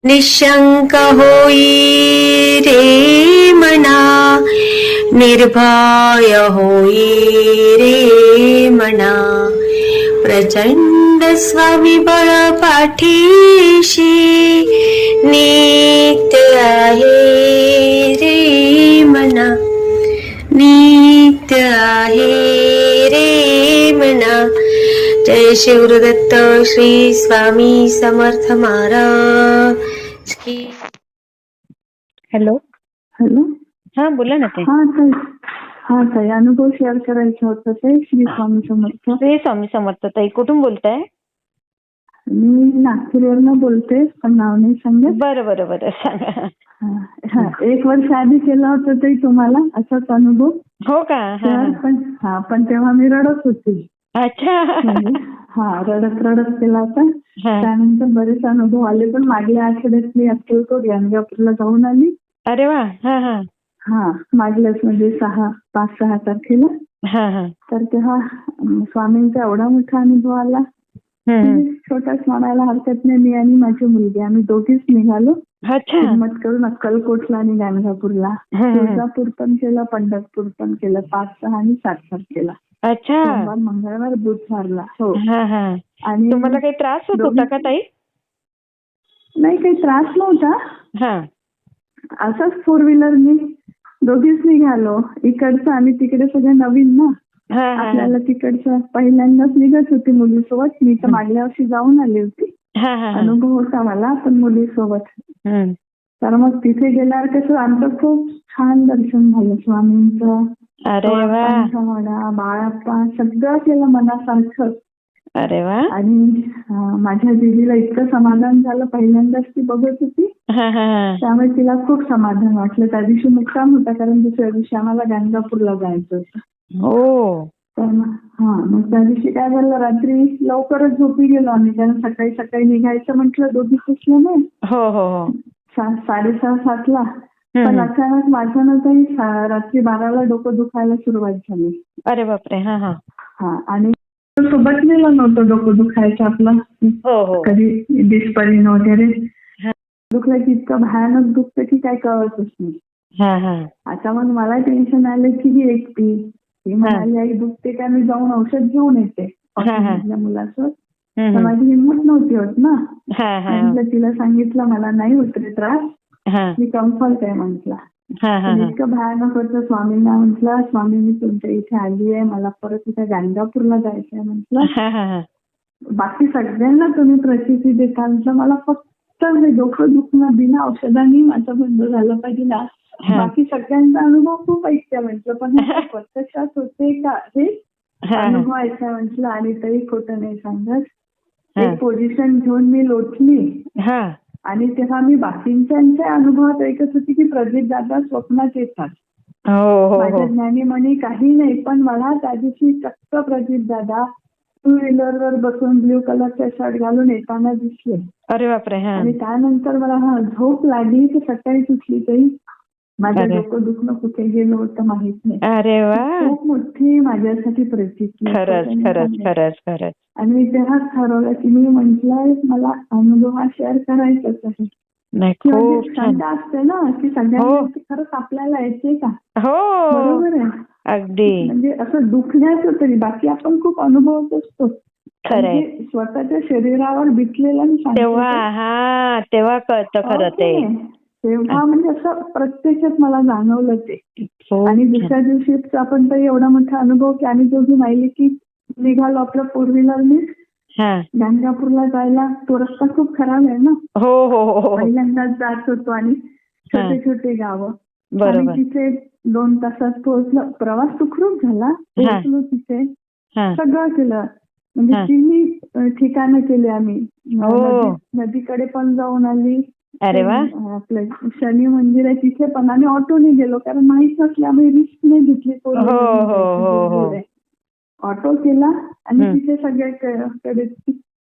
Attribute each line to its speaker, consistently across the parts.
Speaker 1: निशंक होई रे मना, निर्भय होई रे मना, प्रचंड स्वविबळ पाठीशी नित्य आहे रे मना, नित्य आहे रे मना. जय शिवदत्त श्री स्वामी समर्थ महाराज की.
Speaker 2: हॅलो.
Speaker 3: हॅलो.
Speaker 2: हा बोला ना ताई.
Speaker 3: ताई अनुभव शेअर करायचा होता ते. श्री स्वामी समर्थ.
Speaker 2: श्री स्वामी समर्थ. ताई कुठून बोलताय?
Speaker 3: मी नागपूरवरनं बोलते, पण नाव नाही सांगत.
Speaker 2: बरं बरं बरं सांगा.
Speaker 3: 1 वर्ष आधी केला होता ताई तुम्हाला असाच अनुभव.
Speaker 2: हो का?
Speaker 3: पण तेव्हा मी रडत होते.
Speaker 2: अच्छा.
Speaker 3: रडत केला होता. त्यानंतर बरेच अनुभव आले, पण मागल्या आठवड्यात मी अक्कलकोट गाणगापूरला जाऊन आली.
Speaker 2: अरे वा.
Speaker 3: मागल्याच म्हणजे 5-6 तारखेला. तर तेव्हा स्वामींचा एवढा मोठा अनुभव आला. छोटाच म्हणायला हरकत नाही. मी आणि माझी मुलगी आम्ही दोघीच निघालो. हिंमत करून अक्कलकोटला आणि गाणगापूरला. तुळजापूर पण केलं, पंढरपूर पण केलं. 5, 6 आणि 7 तारखेला.
Speaker 2: अच्छा.
Speaker 3: सोमवार, मंगळवार, बुधवारला. हो.
Speaker 2: आणि तुम्हाला काही त्रास होत होता का ताई?
Speaker 3: नाही, काही त्रास नव्हता. असंच 4 व्हीलरनी दोघीच निघालो. इकडचं आणि तिकडे सगळं नवीन ना आपल्याला. तिकडचं पहिल्यांदाच निघत होती मुलीसोबत. मी तर मागल्या वर्षी जाऊन आली होती. अनुभव होता मला, पण मुलीसोबत. तर मग तिथे गेल्यावर कसं आमचं खूप छान दर्शन झालं स्वामींचं. म्हणा, बाळाप्पा सगळं केलं मनासारखं.
Speaker 2: अरे वा.
Speaker 3: आणि माझ्या दीदीला इतकं समाधान झालं. पहिल्यांदाच ती बघत होती, त्यामुळे तिला खूप समाधान वाटलं. त्या दिवशी मुक्काम होता, कारण दुसऱ्या दिवशी आम्हाला गाणगापूरला जायचं होतं. तर मग त्या दिवशी काय झालं, रात्री लवकरच झोपी गेलो आम्ही, कारण सकाळी निघायचं म्हटलं दोघीच असल्याने. 6:30-7ला. पण अचानक माझं ना काही रात्री 12ला डोकं दुखायला सुरुवात झाली.
Speaker 2: अरे बापरे.
Speaker 3: आणि सोबत नेलं नव्हतं डोकं दुखायचं आपलं. कधी डिस्परीन वगैरे दुखलं की इतकं भयानक दुखतं की काय कळतच नाही. आता मग मला टेन्शन आलं की ही एकटी. ती म्हणाली आई दुखते का, मी जाऊन औषध घेऊन येते मुलासोबत. तर माझी हिंमत नव्हती होत ना. म्हटलं तिला सांगितलं मला नाही होत रे त्रास, मी कम्फर्ट आहे म्हटलं. इतकं भयानक होतं. स्वामींना म्हटलं स्वामी मी तुमच्या इथे आली आहे, मला परत इथे गाणगापूरला जायचंय म्हटलं. बाकी सगळ्यांना तुम्ही प्रसिद्धी देताल, मला फक्त डोकं दुखणं बिना औषधांनी माझं बंद झालं पाहिजे ना. बाकी सगळ्यांचा अनुभव खूप ऐकते म्हटलं, पण प्रत्यक्षात होते का हे अनुभव ऐका म्हटलं. आणि तरी खोटं नाही सांगत, एक पोझिशन घेऊन मी लोटली. आणि तेव्हा मी बाकींच्या अनुभवात ऐकत होती की प्रदीप दादा स्वप्नात येतात. माझ्या ज्ञानी म्हणे काही नाही, पण मला त्या दिवशी चक्क प्रदीप दादा 2 व्हीलरवर बसून ब्ल्यू कलरचा शर्ट घालून येताना दिसले.
Speaker 2: अरे बापरे.
Speaker 3: आणि त्यानंतर मला झोप लागली तर सकाळी उठली तरी माझं डोकं दुखणं कुठे गेलं होतं माहित नाही.
Speaker 2: अरे वा.
Speaker 3: खूप मोठी माझ्यासाठी प्रचिती.
Speaker 2: खरंच.
Speaker 3: आणि मी तेव्हाच ठरवलं की मी म्हटलंय मला अनुभव हा शेअर करायचाच आहे. शंका असते ना की सगळ्यांना खरंच आपल्याला येते का. बरोबर आहे
Speaker 2: अगदी.
Speaker 3: म्हणजे असं दुखण्याचं तरी बाकी आपण खूप अनुभवत असतो. स्वतःच्या शरीरावर बितलेला
Speaker 2: तेव्हा कळतं खरं ते.
Speaker 3: तेव्हा म्हणजे असं प्रत्यक्षात मला जाणवलं ते. आणि दुसऱ्या दिवशी आपण तर एवढा मोठा अनुभव की आम्ही दोघी माहिली की निघालो आपल्या 4 व्हीलरने गाणगापूरला जायला. तो रस्ता खूप खराब आहे ना. पहिल्यांदाच जात होतो आणि छोटे छोटे गावं. आणि तिथे 2 तासात पोहोचलो. प्रवास सुखरूप झाला. पोहोचलो तिथे, सगळं केलं. म्हणजे 3 ठिकाणं केली आम्ही. नदीकडे पण जाऊन आली. आपलं शनी मंदिर आहे तिथे पण. आम्ही ऑटोने गेलो, कारण माहित नसल्यामुळे रिस्क नाही घेतली. ऑटो केला आणि तिथे सगळ्याकडे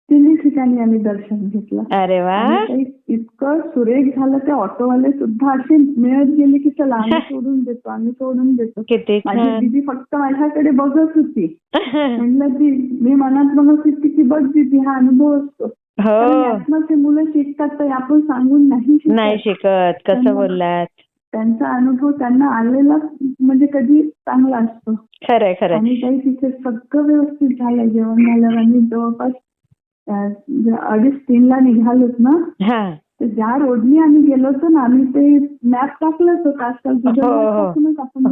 Speaker 3: तिन्ही ठिकाणी आम्ही दर्शन घेतलं.
Speaker 2: अरे वा.
Speaker 3: आणि ते इतकं सुरेख झालं, ते ऑटोवाले सुद्धा असे मिळत गेले की चला आम्ही सोडून देतो, आम्ही सोडून देतो.
Speaker 2: किती
Speaker 3: माझी
Speaker 2: छान.
Speaker 3: दीदी फक्त माझ्याकडे बघत होती. म्हटलं ती, मी मनात बघत होती की बघ दीदी, हा अनुभव असतो.
Speaker 2: हो,
Speaker 3: यातनं ते मुलं शिकतात, तर आपण सांगून
Speaker 2: नाही शिकत. कसं बोललात.
Speaker 3: त्यांचा अनुभव त्यांना आलेला म्हणजे कधी चांगला असतो.
Speaker 2: खरंय खरंय.
Speaker 3: आणि काही तिथे सगळं व्यवस्थित झालं. जेवण झालं आणि जवळपास 2:30-3 निघालोत ना. तर ज्या रोडनी आम्ही गेलो होतो ना, आम्ही ते मॅप टाकलंच होतं आजकाल टाकूनच आपण.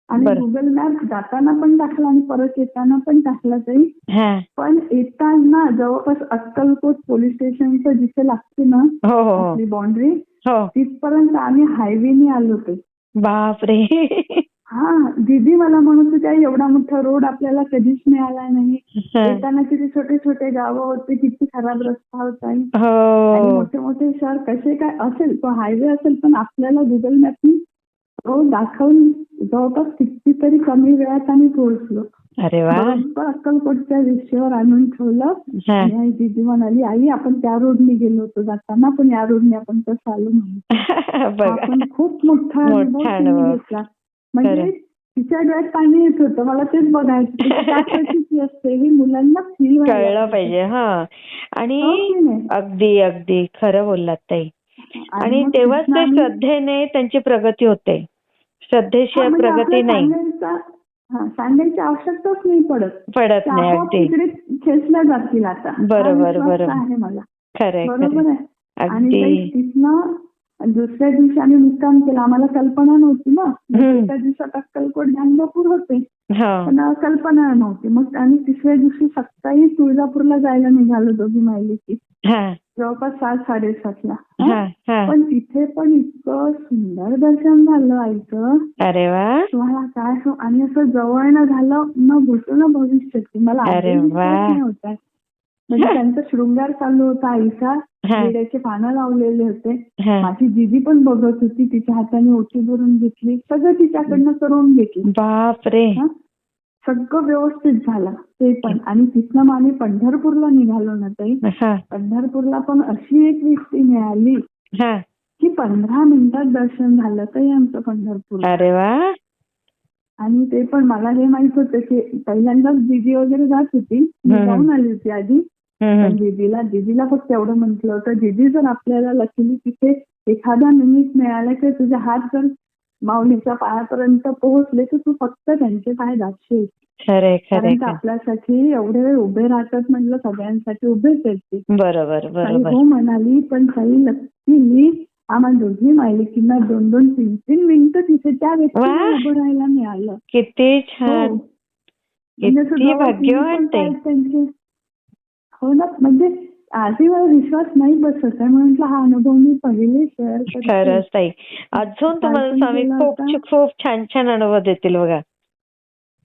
Speaker 3: आणि गुगल मॅप जाताना पण टाकला आणि परत येताना पण टाकला ताई. पण येताना जवळपास अक्कलकोट पोलीस स्टेशनचं जिथे लागते ना आपली बाउंड्री, तिथपर्यंत आम्ही हायवेने आलो होते.
Speaker 2: बापरे.
Speaker 3: हा, दीदी मला म्हणत होत्या एवढा मोठा रोड आपल्याला कधीच मिळाला नाही. येताना किती छोटे छोटे गावं होते, किती खराब रस्ता होता आणि मोठे मोठे शहर कसे काय असेल, तो हायवे असेल, पण आपल्याला गुगल मॅपनी रोड दाखवून जवळपास कितीतरी कमी वेळात आम्ही पोहोचलो.
Speaker 2: अरे वा.
Speaker 3: अक्कलकोटच्या विषयावर आणून ठेवलं. आणि दीदी म्हणाली, आई आपण त्या रोडने गेलो होतो जाताना, पण या रोडने आपण कसं आलो म्हणून. आपण खूप मोठा अनुभव घेतला. म्हणजे तिच्या डोळ्यात पाणी येत होतं. मला तेच बघायचं असते, ही मुलांना फील
Speaker 2: कळलं पाहिजे. आणि अगदी अगदी खरं बोललात ताई. आणि तेव्हाच ते श्रद्धेने त्यांची प्रगती होते. श्रद्धेशिवाय प्रगती नाही.
Speaker 3: सांगायची आवश्यकताच नाही पडत
Speaker 2: नाही. अगदी
Speaker 3: तिकडे खेचल्या जातील आता.
Speaker 2: बरोबर बरोबर
Speaker 3: आहे मला.
Speaker 2: खरंय
Speaker 3: बरोबर आहे. आणि तिथनं दुसऱ्या दिवशी आम्ही मुक्काम केला. आम्हाला कल्पना नव्हती ना. दुसऱ्या दिवसात अक्कलकोट गाणगापूर होते, पण कल्पना नव्हती. मग आम्ही तिसऱ्या दिवशी सकाळी तुळजापूरला जायला निघालो दोघी मायलेकी, जवळपास 7-7:30ला. पण तिथे पण इतकं सुंदर दर्शन झालं आईचं.
Speaker 2: अरे वा. तुम्हाला
Speaker 3: काय. आणि असं जवळनं झालं न भूतो ना भविष्याची. मला नाही होत. म्हणजे त्यांचा शृंगार चालू होता आईचा. विड्याचे पानं लावलेले होते. माझी दीदी पण बघत होती, तिच्या हाताने ओटी भरून घेतली, सगळं तिच्याकडनं करून घेतलं. बापरे. सगळं व्यवस्थित झालं ते पण. आणि तिथनं मग आम्ही पंढरपूरला निघालो ना ताई. पंढरपूरला पण अशी एक व्यक्ती मिळाली की 15 मिनिटात दर्शन झालं ताई आमचं पंढरपूर.
Speaker 2: अरे वा.
Speaker 3: आणि ते पण मला हे माहित होतं की पहिल्यांदाच दीदी वगैरे जात होती, जाऊन आली होती आधी. पण दीदीला फक्त एवढं म्हटलं होतं, दीदी जर आपल्याला लकीली तिथे एखादा मिनिट मिळाला की तुझे हात जर माऊलीच्या पायापर्यंत पोहोचले तर तू फक्त त्यांचे पाय दाखशील. कारण आपल्यासाठी एवढे उभे राहतात म्हटलं, सगळ्यांसाठी उभेच आहेत. बरोबर. हो म्हणाली. पण काही लकीली आम्हाला दोघी मायलेकींना 2-2, 3-3 मिनिटं तिथे त्या व्यक्तीला उभं राहायला मिळालं. किती छान. भाग्यवान त्यांचे. हो ना. म्हणजे आधी मला विश्वास नाही बसत आहे. म्हटलं हा अनुभव मी पहिले शेअर करते. खरंच ताई. अजून तुम्हाला स्वामी खूप छान छान अनुभव देतील बघा.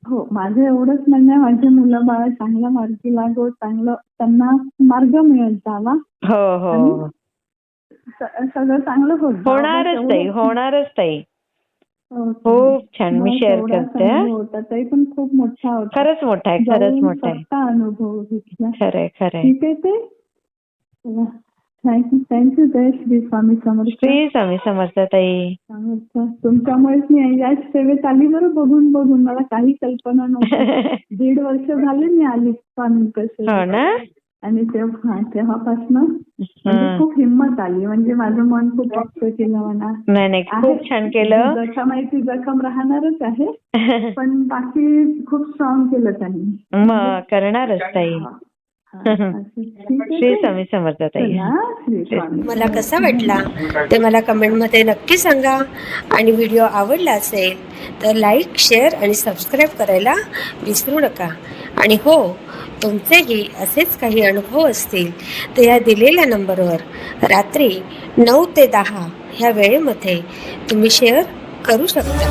Speaker 3: हो, माझं एवढंच म्हणणं आहे, माझे मुलं बाळ चांगला मार्गी लागो, चांगलं त्यांना मार्ग मिळत जावा. हो. सगळं चांगलं होणारच ताई. खूप छान. मी शेअर करते. होता पण खूप मोठा होता. खरंच मोठा आहे. अनुभव घेतला. खरंय. ठीक आहे ते. थँक्यू. जय श्री स्वामी समर्थ. श्री स्वामी समर्थ ताई. तुमच्यामुळेच मी या सेवेत आली बरं. बघून मला काही कल्पना नव्हती. 1.5 वर्ष झाले मी आली स्वामी कसे. हो ना. आणि तेव्हापासून खूप हिंमत आली. म्हणजे माझं मन खूप पक्क केलं म्हणा. नाही, खूप छान केलं. जखम राहणारच आहे, पण बाकी खूप स्ट्रॉंग केलं त्यांनी. करणारच ताई. श्री स्वामी समर्थ ताई.
Speaker 1: मला कसा वाटला ते मला कमेंटमध्ये नक्की सांगा. आणि व्हिडिओ आवडला असेल तर लाईक, शेअर आणि सबस्क्राईब करायला विसरू नका. आणि हो, तुमचेही असेच काही अनुभव असतील तर या दिलेल्या नंबरवर रात्री 9 ते 10 ह्या वेळेमध्ये तुम्ही शेअर करू शकता.